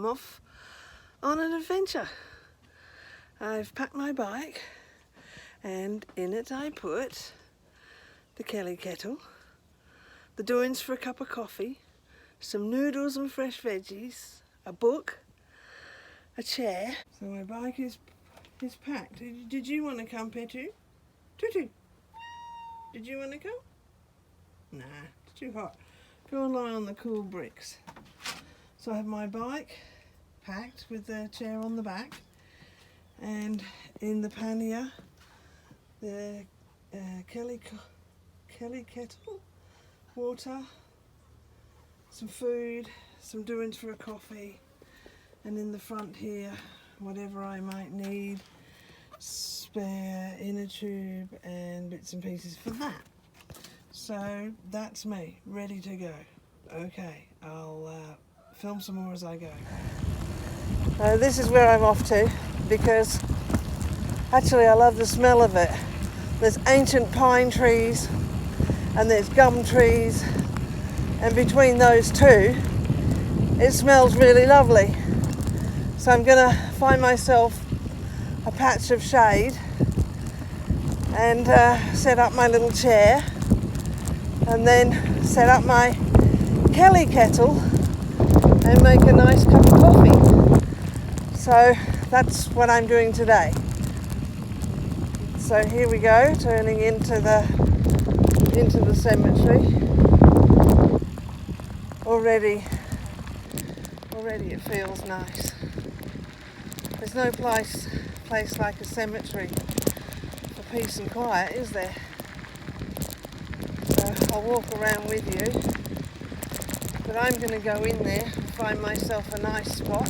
I'm off on an adventure. I've packed my bike and in it I put the Kelly Kettle, the doings for a cup of coffee, some noodles and fresh veggies, a book, a chair. So my bike is packed. Did you want to come, Petu? Tutu, did you want to come? Nah, it's too hot. Go and lie on the cool bricks. So I have my bike packed with the chair on the back, and in the pannier the Kelly Kettle, water, some food, some doings for a coffee, and in the front here whatever I might need, spare inner tube and bits and pieces for that. So that's me, ready to go. Okay, I'll film some more as I go. This is where I'm off to, because actually I love the smell of it. There's ancient pine trees and there's gum trees, and between those two it smells really lovely. So I'm gonna find myself a patch of shade and set up my little chair, and then set up my Kelly Kettle and make a nice cup of coffee. So that's what I'm doing today. So here we go, turning into the cemetery. Already it feels nice. There's no place like a cemetery for peace and quiet, is there? So I'll walk around with you, but I'm going to go in there and find myself a nice spot.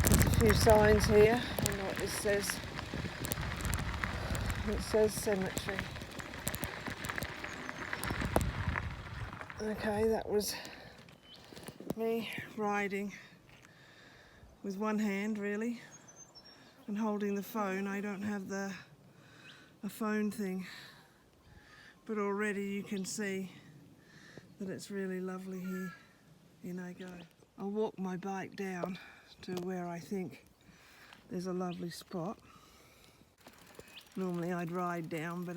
There's a few signs here. I don't know what this says. It says cemetery. Okay, that was me riding with one hand really and holding the phone. I don't have a phone thing, but already you can see that it's really lovely here. In I go. I'll walk my bike down to where I think there's a lovely spot. Normally I'd ride down, but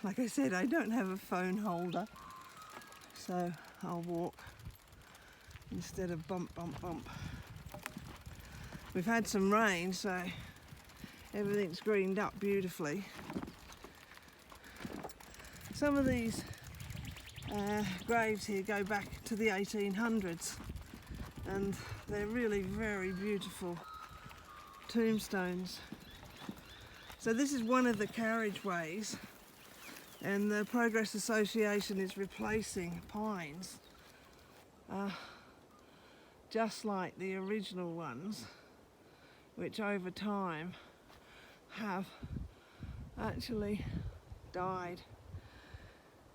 like I said, I don't have a phone holder, so I'll walk instead of bump. We've had some rain, so everything's greened up beautifully. Some of these graves here go back to the 1800s, and they're really very beautiful tombstones. So this is one of the carriageways, and the Progress Association is replacing pines just like the original ones, which over time have actually died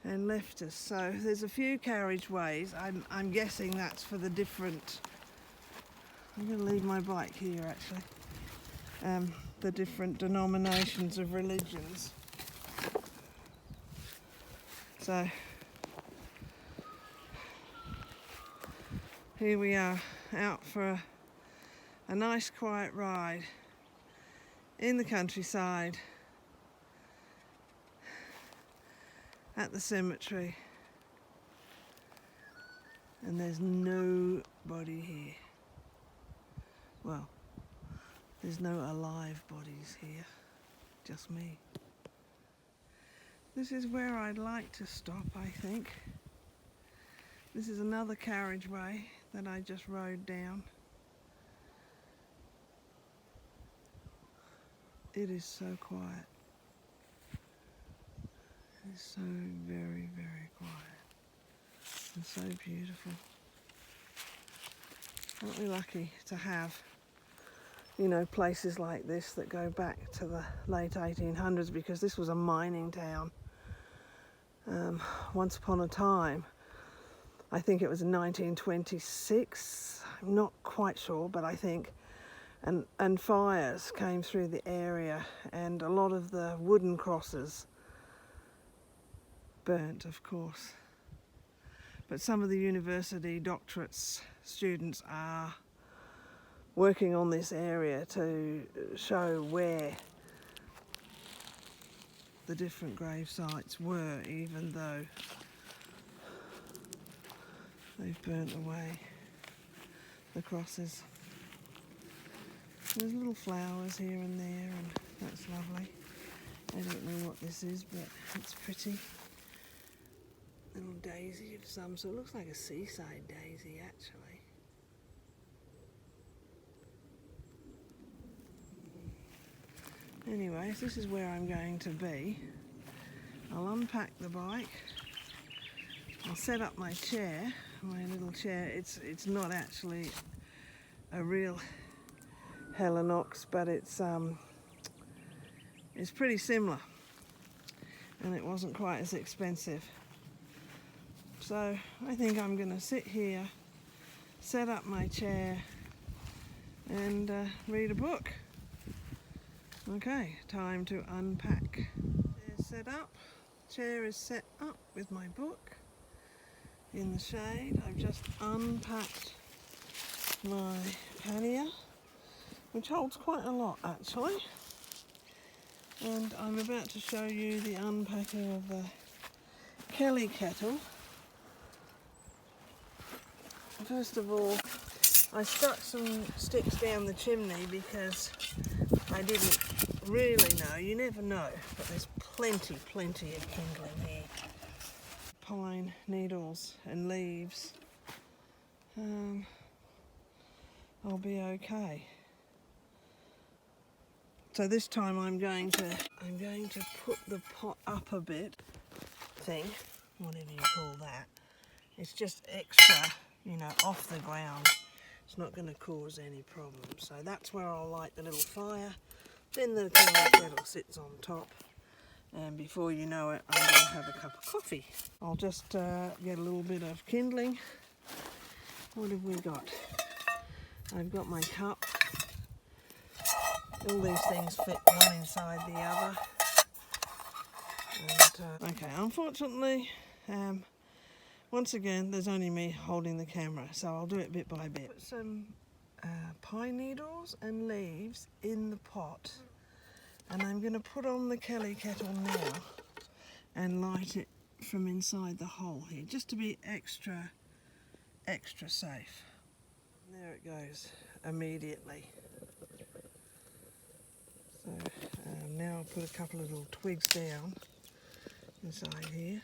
and left us. So there's a few carriageways. I'm guessing that's for the different, I'm going to leave my bike here actually, the different denominations of religions. So here we are, out for a nice quiet ride in the countryside at the cemetery, and there's nobody here. Well, there's no alive bodies here, just me. This is where I'd like to stop, I think. This is another carriageway that I just rode down. It is so quiet. It is so very, very quiet and so beautiful. Aren't we lucky to have, you know, places like this that go back to the late 1800s, because this was a mining town. Once upon a time, I think it was in 1926, I'm not quite sure, but I think, and fires came through the area, and a lot of the wooden crosses burnt, of course. but some of the university doctorate students are working on this area to show where the different grave sites were, even though they've burnt away the crosses. There's little flowers here and there, and that's lovely. I don't know what this is, but it's pretty. Little daisy of some sort. It looks like a seaside daisy, actually. Anyways, this is where I'm going to be. I'll unpack the bike. I'll set up my chair, my little chair. It's not actually a real Helinox, but it's pretty similar, and it wasn't quite as expensive. So I think I'm going to sit here, set up my chair, and read a book. Okay, time to unpack. Chair's set up. Chair is set up with my book in the shade. I've just unpacked my pannier, which holds quite a lot actually. And I'm about to show you the unpacking of the Kelly Kettle. First of all, I stuck some sticks down the chimney because I didn't really know. You never know, but there's plenty of kindling here. Pine needles and leaves. I'll be okay. So this time I'm going to put the pot up a bit. Whatever you call that. It's just extra, you know, off the ground. It's not going to cause any problems. So that's where I'll light the little fire. Then the kettle sits on top, and before you know it, I'm going to have a cup of coffee. I'll just get a little bit of kindling. What have we got? I've got my cup. All these things fit one inside the other. And, okay, unfortunately, once again, there's only me holding the camera, so I'll do it bit by bit. Put some pine needles and leaves in the pot, and I'm going to put on the Kelly Kettle now and light it from inside the hole here, just to be extra safe. There it goes immediately. So now I'll put a couple of little twigs down inside here.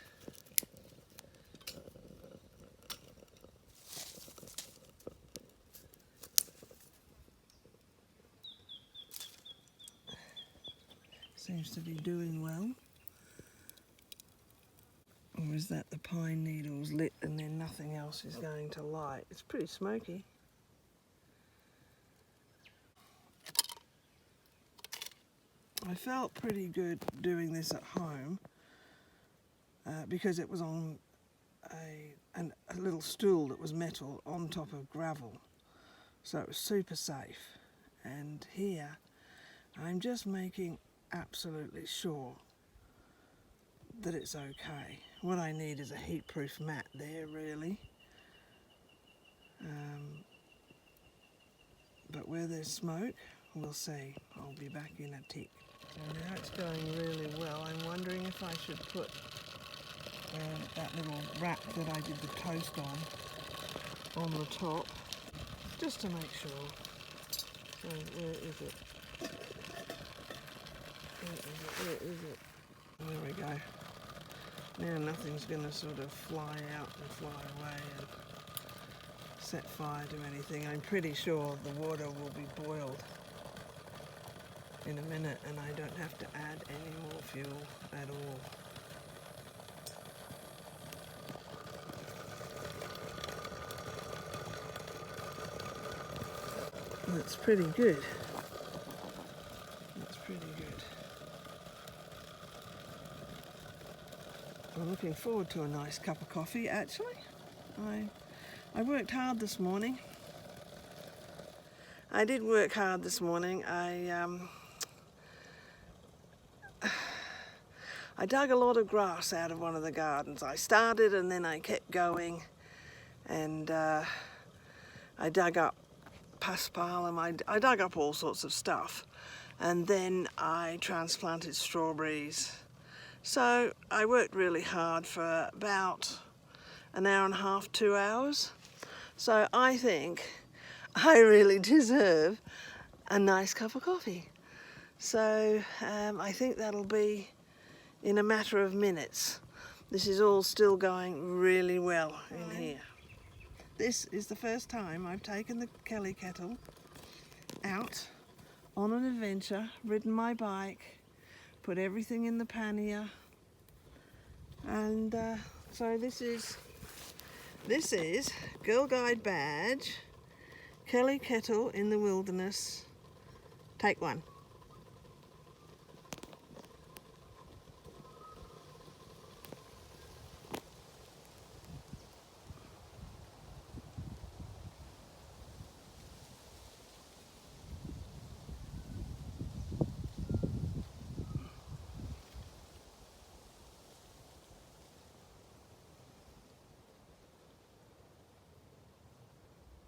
Seems to be doing well. Or is that the pine needles lit and then nothing else is going to light? It's pretty smoky. I felt pretty good doing this at home because it was on a little stool that was metal on top of gravel. So it was super safe. And here I'm just making absolutely sure that it's okay. What I need is a heat-proof mat there, really. But where there's smoke, we'll see. I'll be back in a tick. So now it's going really well. I'm wondering if I should put that little wrap that I did the toast on the top, just to make sure. So where is it? Where is it? There we go. Now nothing's going to sort of fly out and fly away and set fire to anything. I'm pretty sure the water will be boiled in a minute and I don't have to add any more fuel at all. That's pretty good. That's pretty good. I'm looking forward to a nice cup of coffee, actually. I worked hard this morning. I did work hard this morning. I dug a lot of grass out of one of the gardens. I started and then I kept going, and I dug up paspalum, I dug up all sorts of stuff, and then I transplanted strawberries. So I worked really hard for about an hour and a half, 2 hours. So I think I really deserve a nice cup of coffee. So I think that'll be in a matter of minutes. This is all still going really well in here. This is the first time I've taken the Kelly Kettle out on an adventure, ridden my bike, put everything in the pannier, and so this is Girl Guide badge, Kelly Kettle in the wilderness, take one.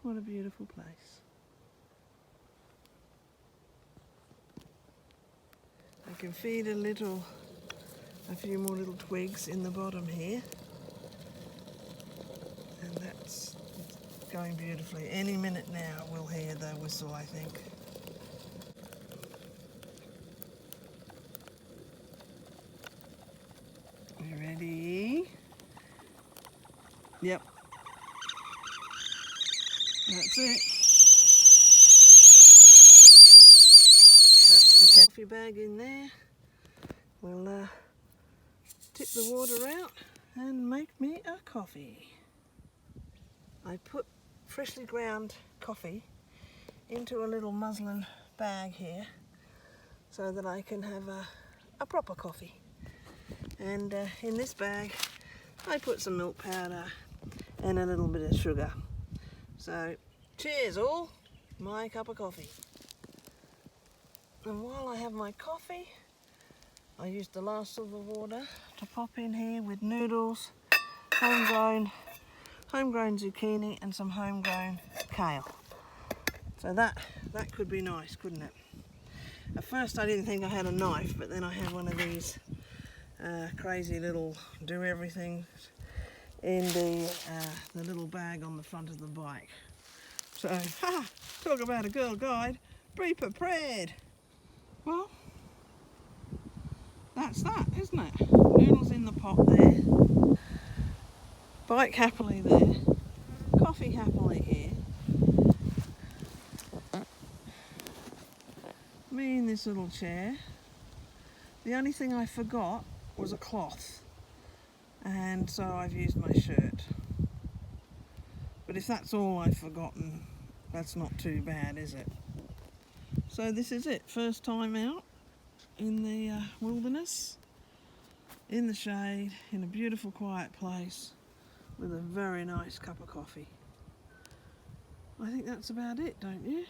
What a beautiful place. I can feed a few more little twigs in the bottom here. And that's going beautifully. Any minute now we'll hear the whistle, I think. You ready? Yep. That's it. That's the coffee bag in there. We'll tip the water out and make me a coffee. I put freshly ground coffee into a little muslin bag here so that I can have a proper coffee. And in this bag I put some milk powder and a little bit of sugar. So cheers all, my cup of coffee. And while I have my coffee, I used the last of the water to pop in here with noodles, homegrown zucchini and some homegrown kale. So that could be nice, couldn't it? At first I didn't think I had a knife, but then I had one of these crazy little do-everything in the little bag on the front of the bike. So, talk about a girl guide, be prepared. Well, that's that, isn't it? Noodles in the pot there. Bike happily there. Coffee happily here. Me in this little chair. The only thing I forgot was a cloth, and so I've used my shirt. But if that's all I've forgotten, that's not too bad, is it? So this is it, first time out in the wilderness, in the shade, in a beautiful quiet place with a very nice cup of coffee. I think that's about it, don't you?